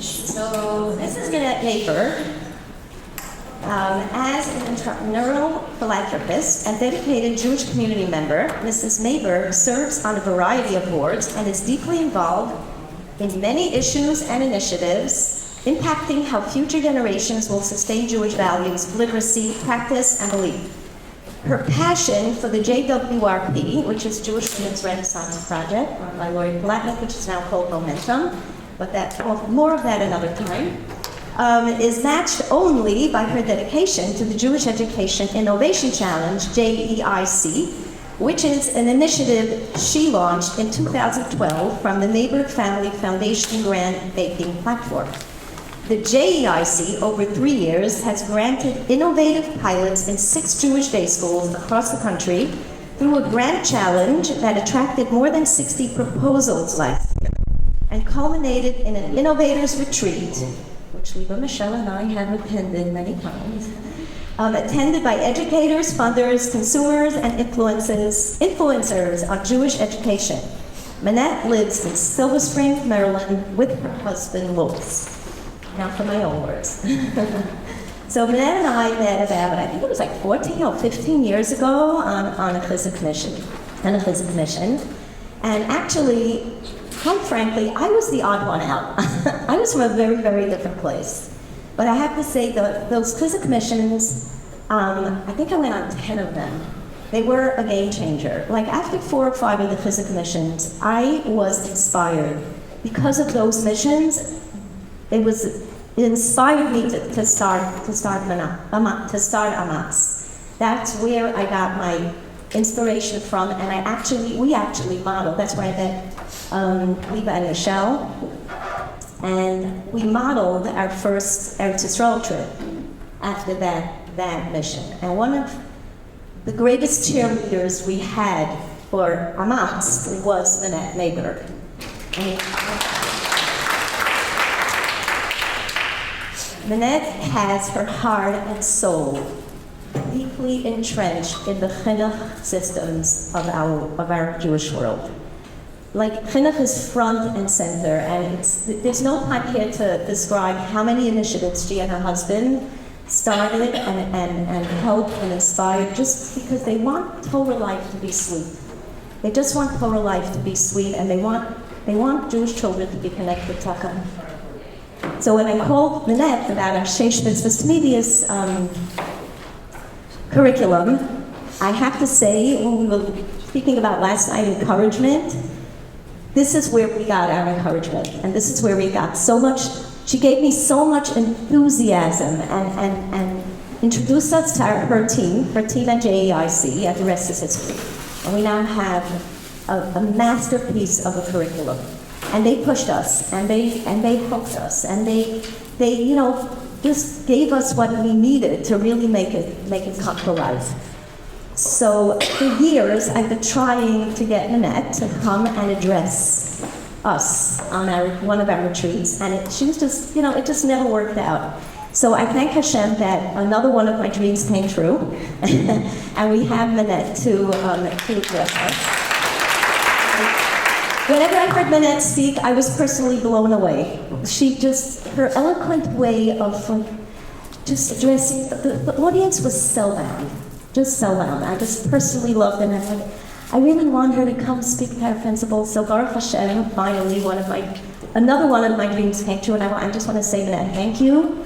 So this is Minette Naper. As an entrepreneurial philanthropist and dedicated Jewish community member, Mrs. Naber serves on a variety of boards and is deeply involved in many issues and initiatives impacting how future generations will sustain Jewish values, literacy, practice, and belief. Her passion for the JWRP, which is Jewish Women's Renaissance Project, run by Lori Palatnik, which is now called Momentum, but more of that another time, is matched only by her dedication to the Jewish Education Innovation Challenge, JEIC, which is an initiative she launched in 2012 from the Naber Family Foundation Grant Making Platform. The JEIC, over 3 years, has granted innovative pilots in 6 Jewish day schools across the country through a grant challenge that attracted more than 60 proposals last year and culminated in an innovators retreat, which Liba Michelle and I have attended many times, attended by educators, funders, consumers, and influencers on Jewish education. Manette lives in Silver Spring, Maryland, with her husband, Louis. Now for my own words. So Manette and I met about, I think it was like 14 or 15 years ago on a physics mission. And actually, quite frankly, I was the odd one out. I was from a very, very different place. But I have to say that those physics missions, I think I went on 10 of them. They were a game changer. Like after 4 or 5 of the physics missions, I was inspired. Because of those missions, it inspired me to start Amatz. That's where I got my inspiration from, and we actually modeled. That's where I met Liba and Michelle, and we modeled our first Eretz Yisrael trip after that mission. And one of the greatest cheerleaders we had for Amatz was Minette Naber. Minette has her heart and soul deeply entrenched in the chinuch systems of our Jewish world. Like, chinuch is front and center, and there's no time here to describe how many initiatives she and her husband started and helped and inspired just because they want Torah life to be sweet. They just want Torah life to be sweet, and they want Jewish children to be connected to Hashem. So when I called Minette about our Sheish Mitzvahs Tamidius curriculum, I have to say, when we were speaking about last night encouragement, this is where we got our encouragement, and this is where we got so much. She gave me so much enthusiasm and introduced us to her team at JEIC, and the rest is history. And we now have a masterpiece of a curriculum. And they pushed us, and they helped us, and they just gave us what we needed to really make it come to life. So for years, I've been trying to get Minette to come and address us on one of our retreats, and it just never worked out. So I thank Hashem that another one of my dreams came true, and we have Minette to address us. Whenever I heard Minette speak, I was personally blown away. Her eloquent way of just addressing, the audience was spellbound, just spellbound. I just personally loved it, and I really want her to come speak to our principal. So Baruch Hashem, finally, another one of my dreams came true, and I just want to say, Minette, thank you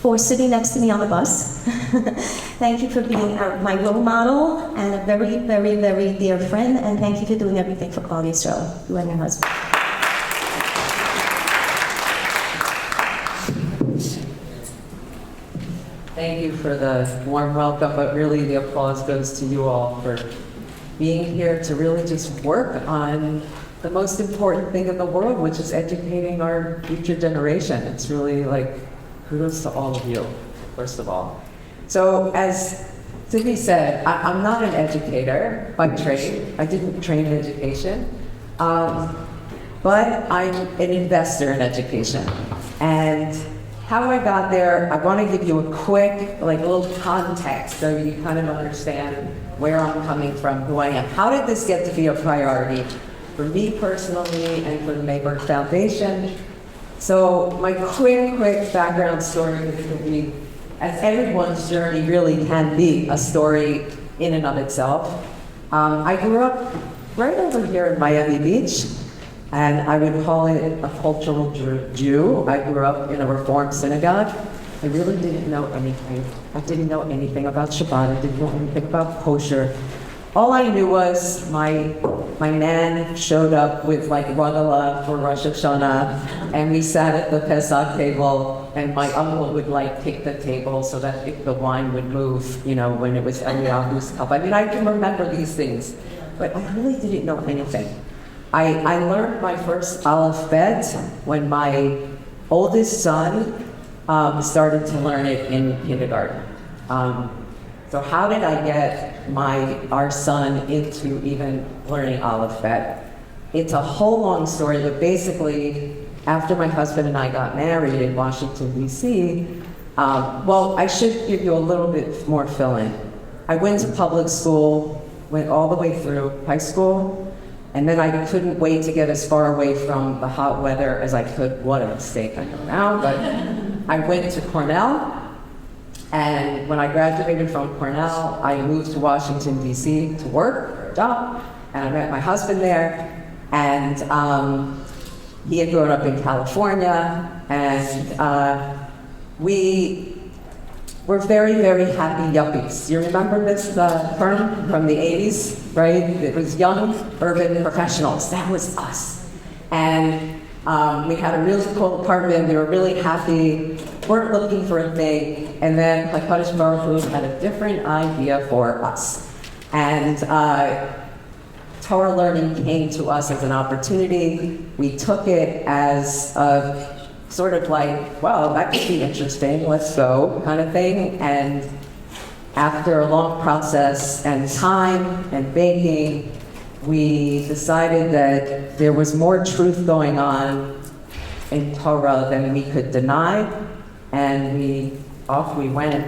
for sitting next to me on the bus. Thank you for being my role model and a very, very, very dear friend, and thank you for doing everything for Klal Yisrael, you and your husband. Thank you for the warm welcome, but really the applause goes to you all for being here to really just work on the most important thing in the world, which is educating our future generation. It's really like, kudos to all of you, first of all. So as Sydney said, I'm not an educator by trade. I didn't train in education, but I'm an investor in education. And how I got there, I want to give you a quick, a little context so you kind of understand where I'm coming from, who I am. How did this get to be a priority for me personally and for the Naber Foundation? So my quick background story is going to be, as everyone's journey really can be, a story in and of itself. I grew up right over here in Miami Beach, and I would call it a cultural Jew. I grew up in a Reform synagogue. I really didn't know anything. I didn't know anything about Shabbat. I didn't know anything about kosher. All I knew was my man showed up with like Ragala for Rosh Hashanah, and we sat at the Pesach table, and my uncle would like kick the table so that the wine would move, you know, when it was Eliyahu's cup. I mean, I can remember these things, but I really didn't know anything. I learned my first Aleph Bet when my oldest son started to learn it in kindergarten. So how did I get our son into even learning Aleph Bet? It's a whole long story, but basically, after my husband and I got married in Washington, D.C., well, I should give you a little bit more fill-in. I went to public school, went all the way through high school, and then I couldn't wait to get as far away from the hot weather as I could. What a mistake, I know now, but I went to Cornell. And when I graduated from Cornell, I moved to Washington, D.C. to work for a job, and I met my husband there, and he had grown up in California, and we were very, very happy yuppies. You remember this term from the 80s, right? It was young urban professionals. That was us. And we had a really cool apartment. We were really happy. Weren't looking for a thing. And then HaKadosh Baruch Hu had a different idea for us. And Torah learning came to us as an opportunity. We took it as a sort of like, well, that could be interesting, let's go, kind of thing. And after a long process and time and baking, we decided that there was more truth going on in Torah than we could deny, and off we went,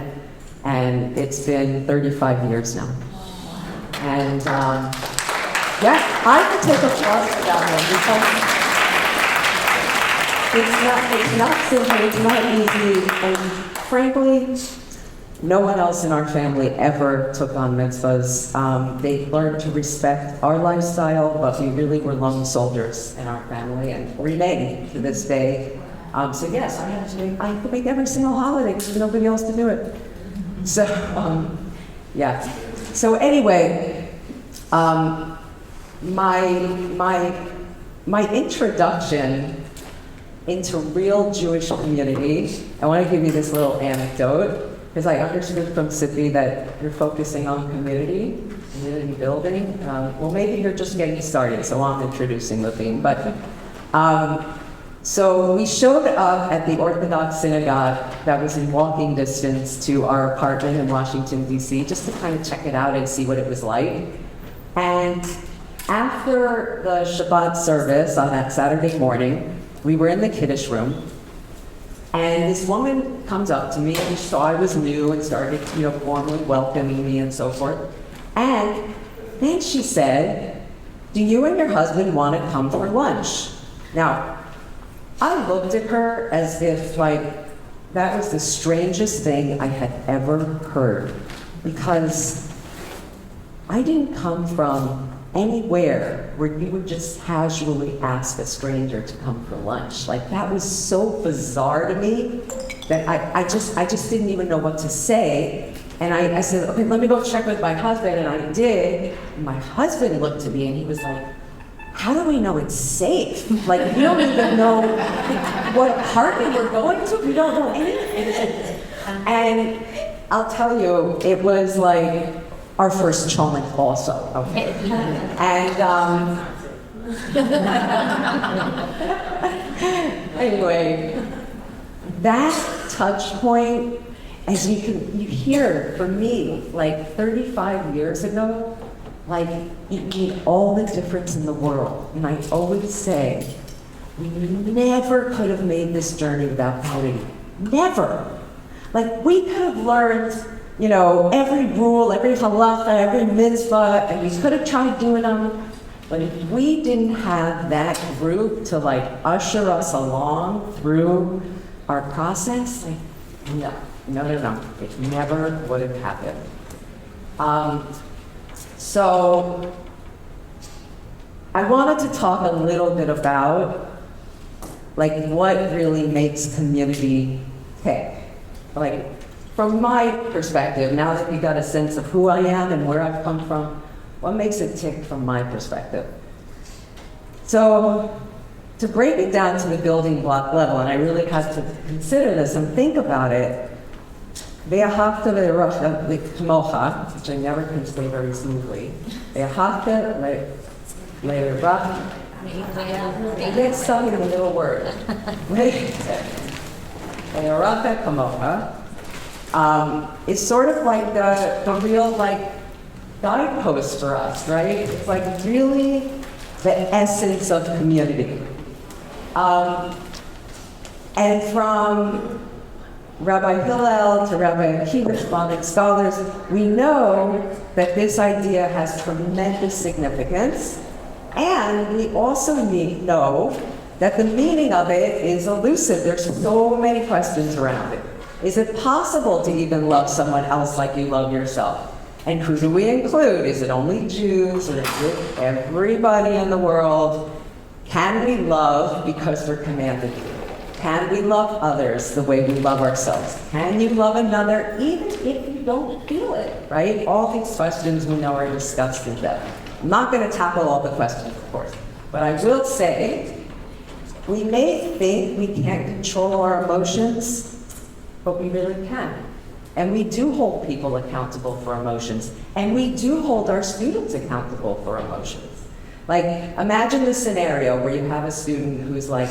and it's been 35 years now. And yeah, I could take applause for that one, because it's not simple, it's not easy, and frankly, no one else in our family ever took on mitzvahs. They learned to respect our lifestyle, but we really were lone soldiers in our family and remain to this day. So yes, I have to make every single holiday because there's nobody else to do it. So, yeah. So anyway, my introduction into real Jewish community, I want to give you this little anecdote. Because I understood from Sippy that you're focusing on community building. Well, maybe you're just getting started, so I'm introducing the theme. But so we showed up at the Orthodox synagogue that was in walking distance to our apartment in Washington, D.C., just to kind of check it out and see what it was like. And after the Shabbat service on that Saturday morning, we were in the Kiddush room. And this woman comes up to me, and she saw I was new and started, warmly welcoming me and so forth. And then she said, "Do you and your husband want to come for lunch?" Now, I looked at her as if, that was the strangest thing I had ever heard. Because I didn't come from anywhere where you would just casually ask a stranger to come for lunch. That was so bizarre to me that I just didn't even know what to say. And I said, okay, let me go check with my husband, and I did. And my husband looked at me and he was like, how do we know it's safe? We don't even know what apartment we're going to. We don't know anything. And I'll tell you, it was our first cholent also, okay? And anyway, that touch point, as you hear from me, 35 years ago, it made all the difference in the world. And I always say, we never could have made this journey without community. Never. We could have learned every rule, every halacha, every mitzvah, and we could have tried doing them, But if we didn't have that group to like usher us along through our process, like, no. It never would have happened. So I wanted to talk a little bit about like what really makes community tick. Like from my perspective, now that you got a sense of who I am and where I've come from, what makes it tick from my perspective? So to break it down to the building block level, and I really had to consider this and think about it, Ve'ahavta le'recha kamocha, which I never can say very smoothly. Ve'ahavta le'recha. Let's start with a little word. Ve'ahavta kamocha. It's sort of like the real like guidepost for us, right? It's like really the essence of community. And from Rabbi Hillel to Rabbi Akiva, Islamic scholars, we know that this idea has tremendous significance, and we also know that the meaning of it is elusive. There's so many questions around it. Is it possible to even love someone else like you love yourself? And who do we include? Is it only Jews, or is it everybody in the world? Can we love because we're commanded to? Can we love others the way we love ourselves? Can you love another even if you don't feel it, right? All these questions we know are discussed in depth. I'm not going to tackle all the questions, of course, but I will say we may think we can't control our emotions, but we really can. And we do hold people accountable for emotions, and we do hold our students accountable for emotions. Like, imagine the scenario where you have a student who's like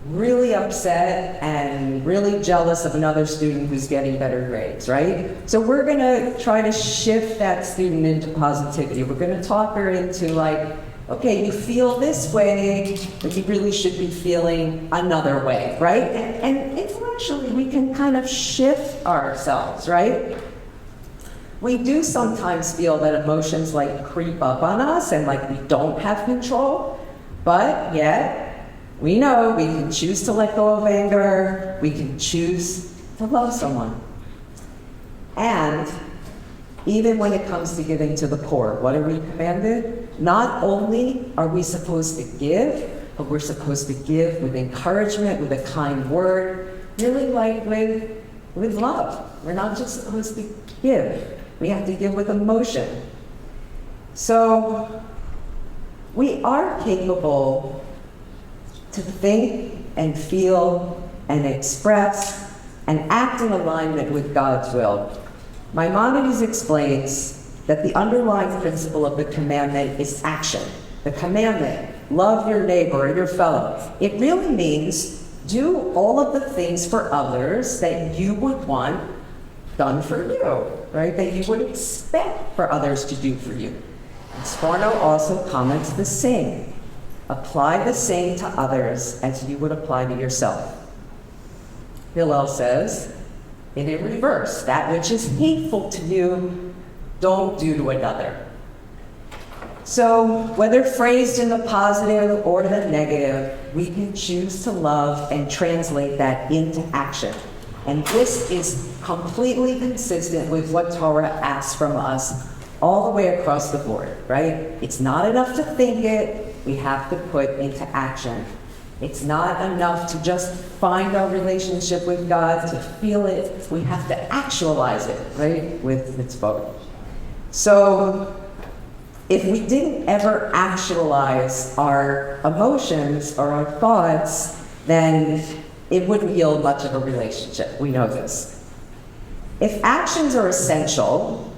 really upset and really jealous of another student who's getting better grades, right? So we're gonna try to shift that student into positivity. We're gonna talk her into like, okay, you feel this way, but you really should be feeling another way, right? And intellectually, we can kind of shift ourselves, right? We do sometimes feel that emotions like creep up on us and like we don't have control, but yet we know we can choose to let go of anger, we can choose to love someone. And even when it comes to giving to the poor, what are we commanded? Not only are we supposed to give, but we're supposed to give with encouragement, with a kind word, really like with love. We're not just supposed to give. We have to give with emotion. So we are capable to think and feel and express and act in alignment with God's will. Maimonides explains that the underlying principle of the commandment is action. The commandment, love your neighbor or your fellow, it really means do all of the things for others that you would want done for you, right? That you would expect for others to do for you. And Sforno also comments the same. Apply the same to others as you would apply to yourself. Hillel says, in reverse, that which is hateful to you, don't do to another. So, whether phrased in the positive or the negative, we can choose to love and translate that into action. And this is completely consistent with what Torah asks from us all the way across the board, right? It's not enough to think it, we have to put into action. It's not enough to just find our relationship with God, to feel it. We have to actualize it, right, with mitzvot. So if we didn't ever actualize our emotions or our thoughts, then it wouldn't yield much of a relationship. We know this. If actions are essential,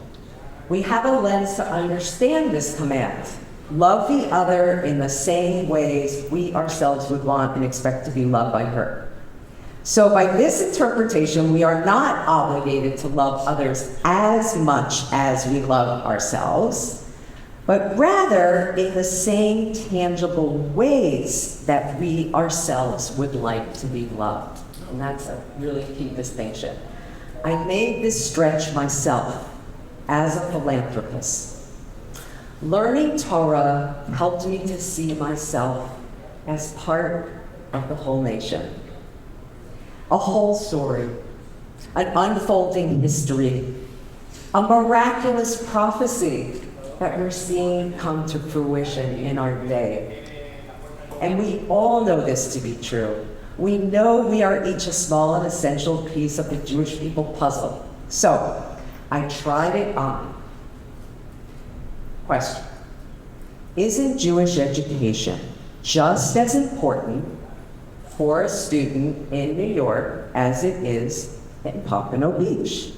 we have a lens to understand this command. Love the other in the same ways we ourselves would want and expect to be loved by her. So by this interpretation, we are not obligated to love others as much as we love ourselves, but rather in the same tangible ways that we ourselves would like to be loved. And that's a really key distinction. I made this stretch myself as a philanthropist. Learning Torah helped me to see myself as part of the whole nation. A whole story, an unfolding history, a miraculous prophecy that we're seeing come to fruition in our day. And we all know this to be true. We know we are each a small and essential piece of the Jewish people puzzle. So, I tried it on. Question. Isn't Jewish education just as important for a student in New York as it is in Pompano Beach?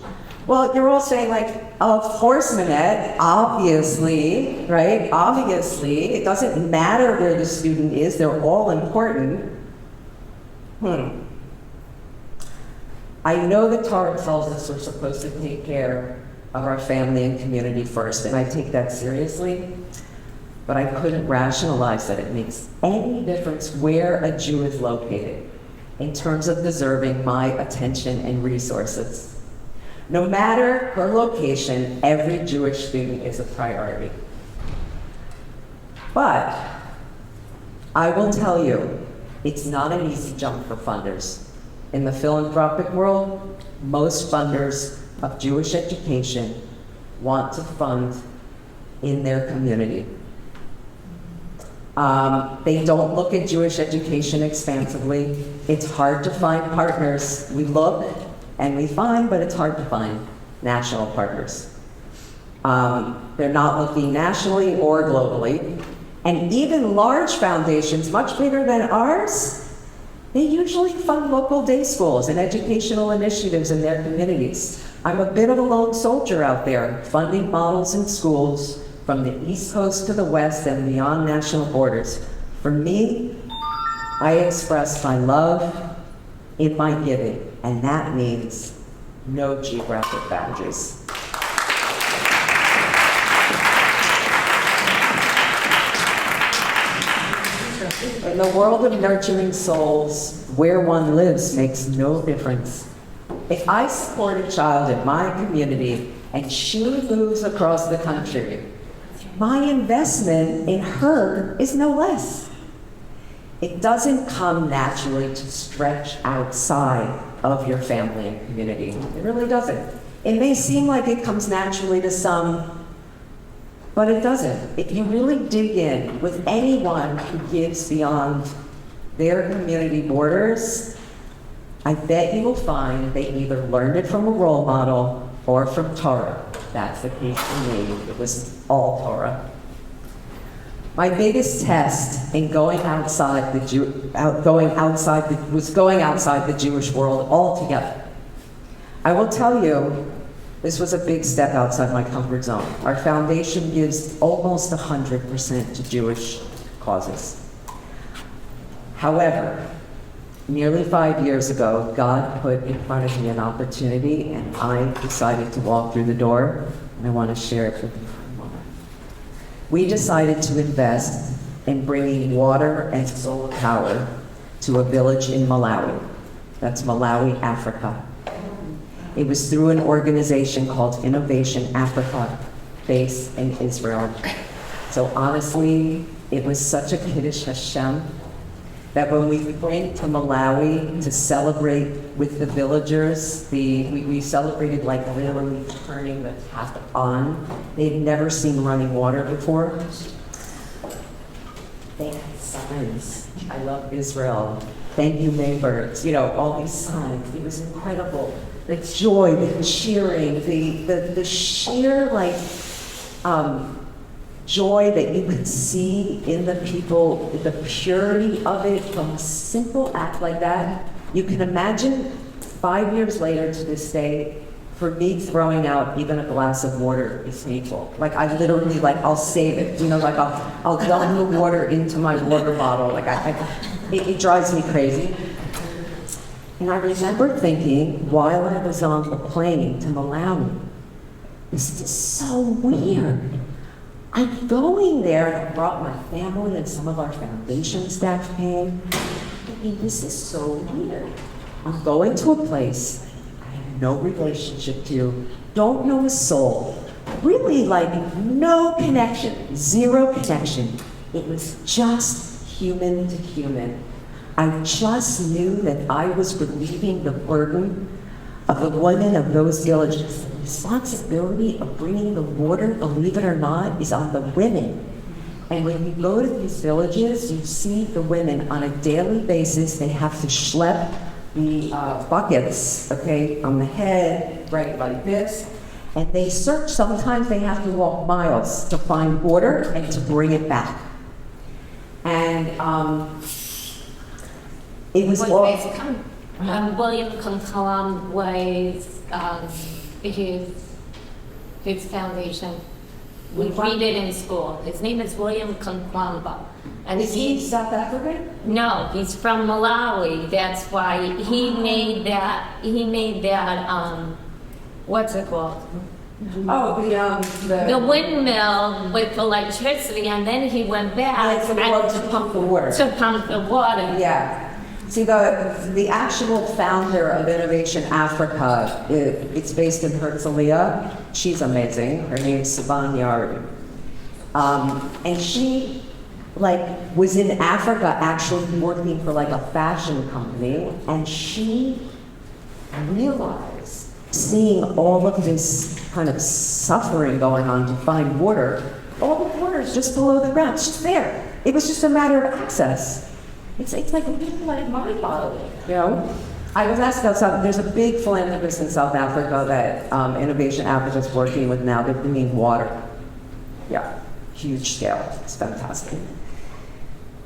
Well, you're all saying like, of course, Manette, obviously, right? Obviously, it doesn't matter where the student is, they're all important. I know the Torah tells us we're supposed to take care of our family and community first, and I take that seriously, but I couldn't rationalize that it makes any difference where a Jew is located in terms of deserving my attention and resources. No matter her location, every Jewish student is a priority. But I will tell you, it's not an easy jump for funders. In the philanthropic world, most funders of Jewish education want to fund in their community. They don't look at Jewish education expansively. It's hard to find partners. We look and we find, but it's hard to find national partners. They're not looking nationally or globally. And even large foundations, much bigger than ours, they usually fund local day schools and educational initiatives in their communities. I'm a bit of a lone soldier out there, funding models in schools from the East Coast to the West and beyond national borders. For me, I express my love in my giving, and that means no geographic boundaries. In the world of nurturing souls, where one lives makes no difference. If I support a child in my community and she moves across the country, my investment in her is no less. It doesn't come naturally to stretch outside of your family and community. It really doesn't. It may seem like it comes naturally to some, but it doesn't. If you really dig in with anyone who gives beyond their community borders, I bet you will find they either learned it from a role model or from Torah. That's the case for me. It was all Torah. My biggest test in going outside the Jewish world altogether. I will tell you, this was a big step outside my comfort zone. Our foundation gives almost 100% to Jewish causes. However, nearly 5 years ago, God put in front of me an opportunity, and I decided to walk through the door, and I want to share it with you for a moment. We decided to invest in bringing water and solar power to a village in Malawi. That's Malawi, Africa. It was through an organization called Innovation Africa, based in Israel. So honestly, it was such a Kiddush Hashem that when we went to Malawi to celebrate with the villagers, we celebrated like literally turning the tap on. They'd never seen running water before. They had signs. I love Israel. Thank you, neighbors. You know, all these signs. It was incredible. The joy, the cheering, the sheer joy that you could see in the people, the purity of it from a simple act like that. You can imagine 5 years later to this day, for me throwing out even a glass of water is painful. Like I literally, I'll save it. You know, I'll dump the water into my water bottle. It drives me crazy. And I remember thinking, while I was on the plane to Malawi, this is so weird. I'm going there, and I brought my family and some of our foundation staff came. I mean, this is so weird. I'm going to a place I have no relationship to, don't know a soul, really like no connection, zero connection. It was just human to human. I just knew that I was relieving the burden of the women of those villages. The responsibility of bringing the water, believe it or not, is on the women. And when you go to these villages, you see the women on a daily basis. They have to schlep the buckets, okay, on the head, right, like this. And they search, sometimes they have to walk miles to find water and to bring it back. And it was all... William Concolum was his foundation. We read it in school. His name is William Concolum. And Is he South African? No, he's from Malawi. That's why he made that, what's it called? Oh, The windmill with electricity, and then he went back to pump the water. to pump the water. Yeah. See, the actual founder of Innovation Africa, it's based in Herzliya. She's amazing. Her name's Sivan Yari. And she, was in Africa actually working for, a fashion company, and she realized, seeing all of this kind of suffering going on to find water, all the water is just below the ground, it's just there. It was just a matter of access. It's like mind-boggling, you know? I was asked about something. There's a big philanthropist in South Africa that Innovation Africa is working with now. They're bringing water. Yeah, huge scale. It's fantastic.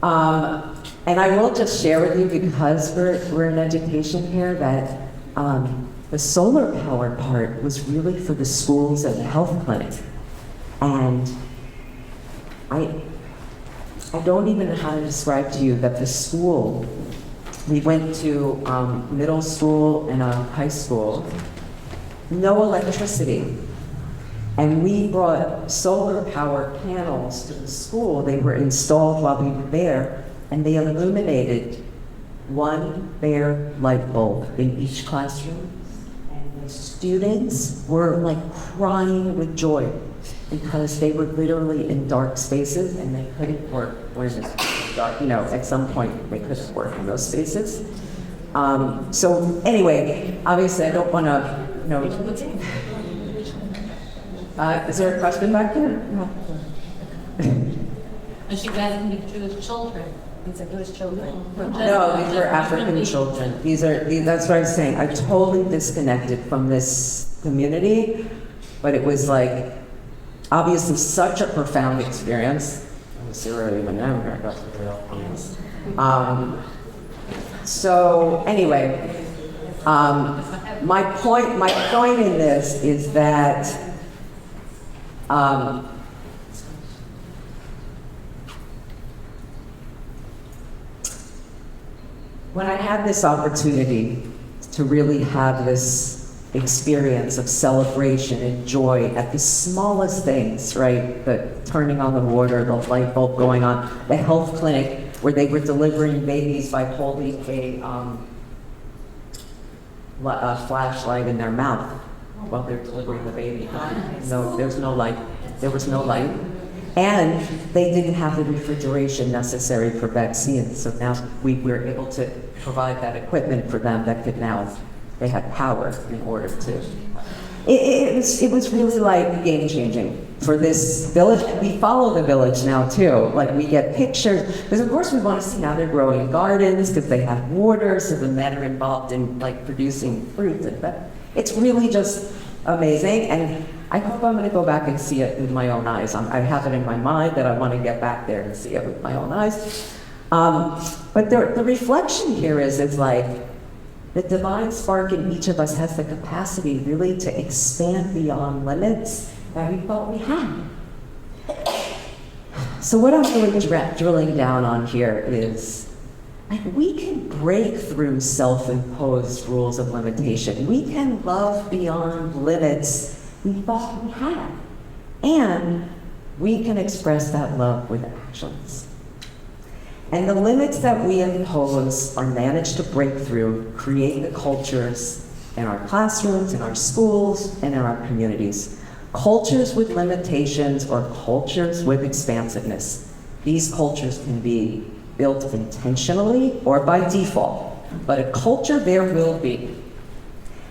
And I will just share with you, because we're in education here, that the solar power part was really for the schools and the health clinic. And I don't even know how to describe to you that the school, we went to middle school and high school, no electricity. And we brought solar power panels to the school. They were installed while we were there, and they illuminated one bare light bulb in each classroom. And the students were crying with joy, because they were literally in dark spaces and they couldn't work when it was dark. At some point they couldn't work in those spaces. So anyway, obviously I don't want to, is there a question back there? No. And she guys can be Jewish children. These are Jewish children. No, these are African children. That's what I was saying. I totally disconnected from this community, but it was obviously such a profound experience. So anyway, my point in this is that when I had this opportunity to really have this experience of celebration and joy at the smallest things, right? The turning on the water, the light bulb going on, the health clinic where they were delivering babies by holding a flashlight in their mouth while they're delivering the baby. No, there was no light. And they didn't have the refrigeration necessary for vaccines. So now we were able to provide that equipment for them that could now, they had power in order to. It was really game changing for this village. We follow the village now too. We get pictures, because of course we want to see how they're growing gardens, because they have water, so the men are involved in producing fruit. But it's really just amazing, and I hope I'm going to go back and see it with my own eyes. I have it in my mind that I want to get back there and see it with my own eyes. But the reflection here is the divine spark in each of us has the capacity really to expand beyond limits that we thought we had. So what I'm really drilling down on here is, we can break through self-imposed rules of limitation. We can love beyond limits we thought we had. And we can express that love with actions. And the limits that we impose are managed to break through, create the cultures in our classrooms, in our schools, and in our communities. cultures with limitations or cultures with expansiveness. These cultures can be built intentionally or by default, but a culture there will be.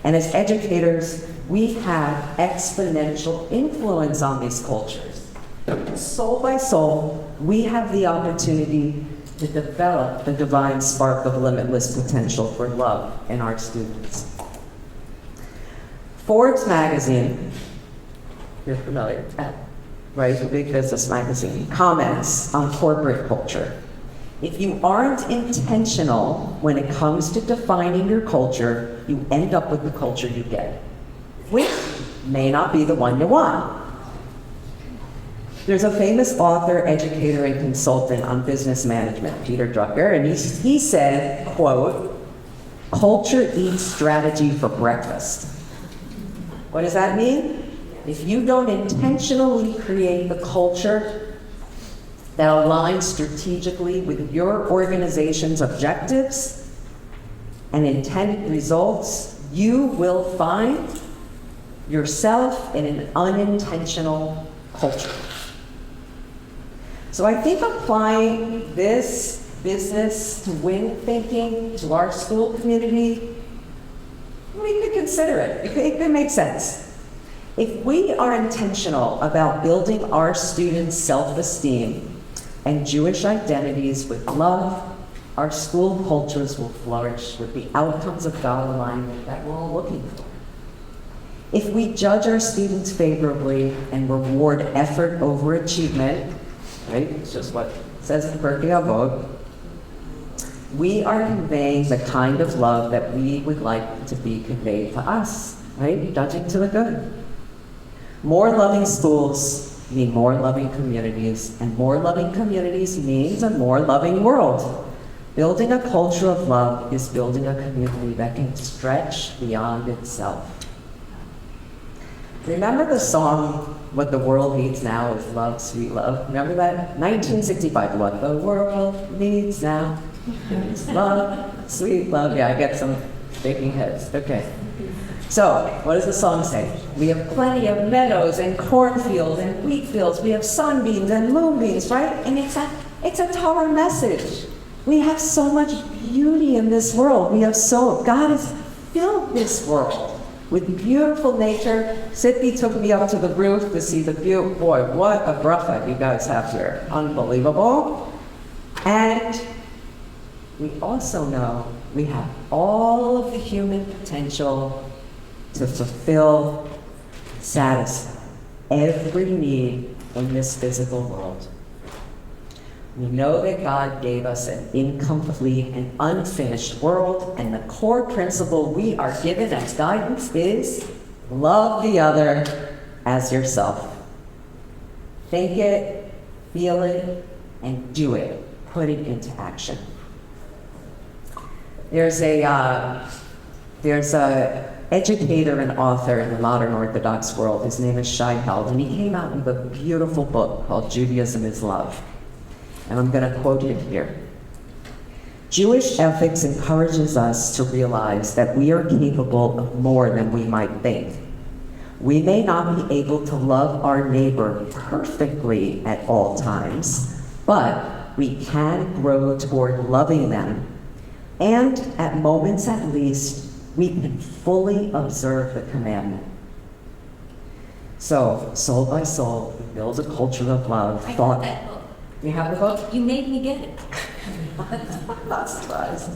And as educators, we have exponential influence on these cultures. Soul by soul, we have the opportunity to develop the divine spark of limitless potential for love in our students. Forbes magazine, you're familiar, right? The big business magazine, comments on corporate culture. If you aren't intentional when it comes to defining your culture, you end up with the culture you get, which may not be the one you want. There's a famous author, educator, and consultant on business management, Peter Drucker, and he said, quote, "Culture eats strategy for breakfast." What does that mean? If you don't intentionally create the culture that aligns strategically with your organization's objectives and intended results, you will find yourself in an unintentional culture. So I think applying this business to win thinking to our school community, we could consider it. It could make sense. If we are intentional about building our students' self-esteem and Jewish identities with love, our school cultures will flourish with the outcomes of God alignment that we're all looking for. If we judge our students favorably and reward effort over achievement, right? It's just what it says in Pirkei Avot. We are conveying the kind of love that we would like to be conveyed to us, right? Judging to the good. More loving schools mean more loving communities, and more loving communities means a more loving world. Building a culture of love is building a community that can stretch beyond itself. Remember the song, "What the World Needs Now is Love, Sweet Love"? Remember that? 1965, "What the world needs now is love, sweet love." Yeah, I get some shaking heads. Okay. So, what does the song say? We have plenty of meadows and cornfields and wheat fields. We have sunbeams and moonbeams, right? And it's a Torah message. We have so much beauty in this world. God has filled this world with beautiful nature. Sydney took me up to the roof to see the view. Boy, what a bracha you guys have here. Unbelievable. And we also know we have all of the human potential to fulfill, satisfy every need in this physical world. We know that God gave us an incomplete and unfinished world, and the core principle we are given as guidance is love the other as yourself. Think it, feel it, and do it. Put it into action. There's a educator and author in the modern Orthodox world. His name is Shai Held, and he came out with a beautiful book called Judaism is Love. And I'm going to quote it here. Jewish ethics encourages us to realize that we are capable of more than we might think. We may not be able to love our neighbor perfectly at all times, but we can grow toward loving them. And at moments at least, we can fully observe the commandment. So, soul by soul, we build a culture of love. I got that book. You have the book? You made me get it. Not surprised.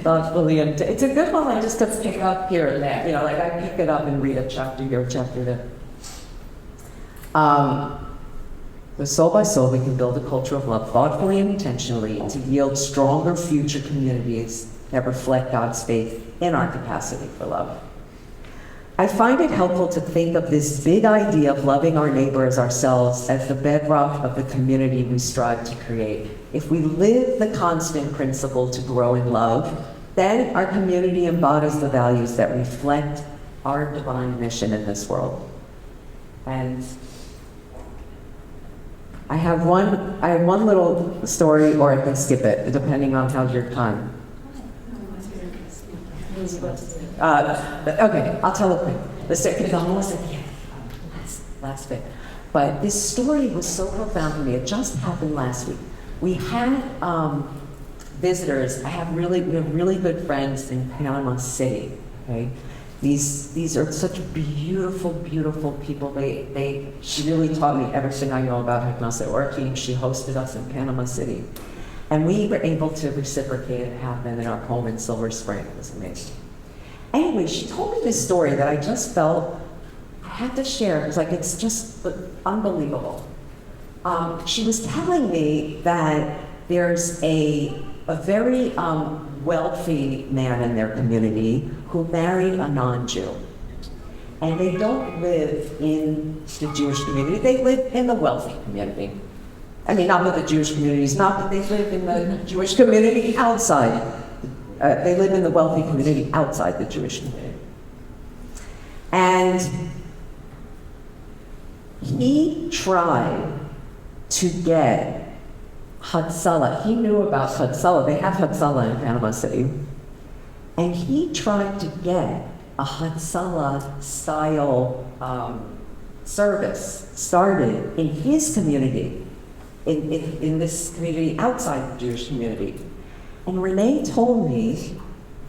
Thoughtfully, it's a good one, like just to pick up here and there. You know, like I pick it up and read a chapter here, a chapter there. With soul by soul, we can build a culture of love thoughtfully and intentionally to yield stronger future communities that reflect God's faith in our capacity for love. I find it helpful to think of this big idea of loving our neighbor as ourselves as the bedrock of the community we strive to create. If we live the constant principle to grow in love, then our community embodies the values that reflect our divine mission in this world. And I have one little story, or I can skip it, depending on how's your time. Okay, I'll tell it quick. because I'm almost at the end, last bit. But this story was so profound for me. It just happened last week. We had visitors. We have really good friends in Panama City. Okay, these are such beautiful people. She really taught me everything I know about hypnosis working. She hosted us in Panama City, and we were able to reciprocate and have them in our home in Silver Spring. It was amazing. Anyway, she told me this story that I just felt I had to share. It was like, it's just unbelievable. She was telling me that there's a very wealthy man in their community who married a non-Jew. And they don't live in the Jewish community, they live in the wealthy community. I mean, not with the Jewish communities, not that they live in the Jewish community outside. They live in the wealthy community outside the Jewish community. And he tried to get Hatzalah. He knew about Hatzalah. They have Hatzalah in Panama City. And he tried to get a Hatzalah style service started in his community, in this community outside the Jewish community. And Renee told me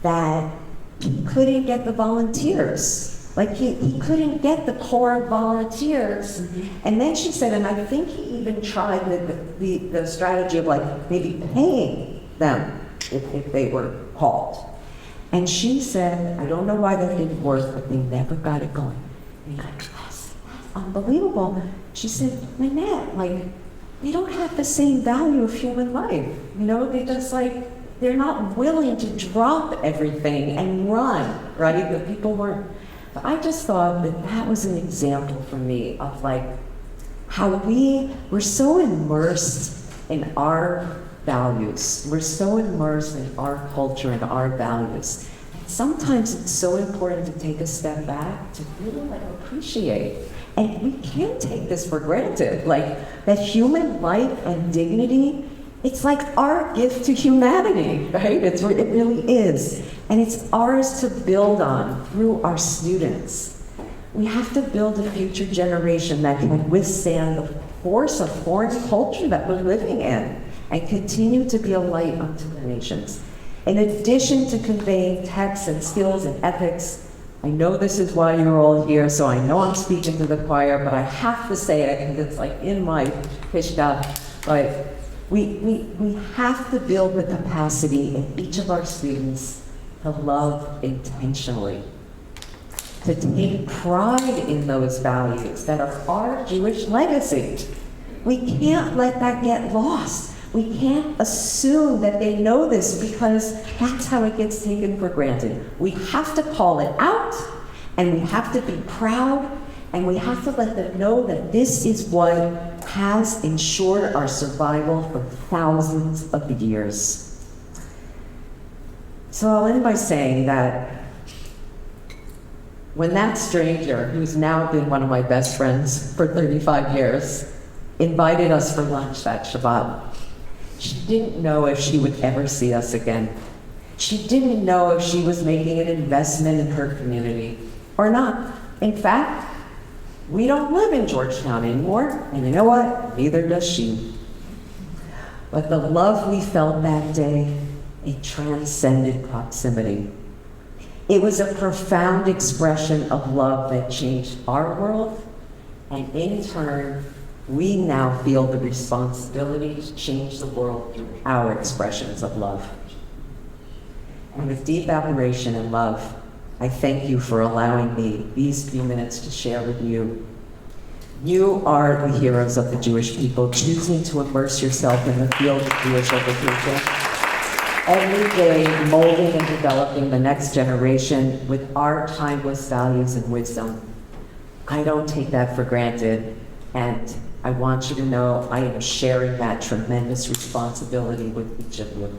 that he couldn't get the volunteers. Like he couldn't get the core volunteers. And then she said, and I think he even tried the strategy of like maybe paying them if they were called. And she said, I don't know why that didn't work, but they never got it going. And I go, that's unbelievable. She said, Lynette, like, they don't have the same value of human life. You know, they just like, they're not willing to drop everything and run, right? The people weren't. But I just thought that was an example for me of like how we're so immersed in our values. We're so immersed in our culture and our values. And sometimes it's so important to take a step back to really like appreciate. And we can't take this for granted. Like that human life and dignity, it's like our gift to humanity, right? It really is. And it's ours to build on through our students. We have to build a future generation that can withstand the force of foreign culture that we're living in and continue to be a light unto the nations. In addition to conveying texts and skills and ethics, I know this is why you're all here, so I know I'm speaking to the choir, but I have to say it, and it's like in my pishta, but we have to build the capacity in each of our students to love intentionally, to take pride in those values that are our Jewish legacy. We can't let that get lost. We can't assume that they know this because that's how it gets taken for granted. We have to call it out, and we have to be proud, and we have to let them know that this is what has ensured our survival for thousands of years. So I'll end by saying that when that stranger, who's now been one of my best friends for 35 years, invited us for lunch that Shabbat, she didn't know if she would ever see us again. She didn't know if she was making an investment in her community or not. In fact, we don't live in Georgetown anymore, and you know what? Neither does she. But the love we felt that day, it transcended proximity. It was a profound expression of love that changed our world, and in turn, we now feel the responsibility to change the world through our expressions of love. And with deep admiration and love, I thank you for allowing me these few minutes to share with you. You are the heroes of the Jewish people, choosing to immerse yourself in the field of Jewish education. Every day, molding and developing the next generation with our timeless values and wisdom. I don't take that for granted, and I want you to know I am sharing that tremendous responsibility with each of you.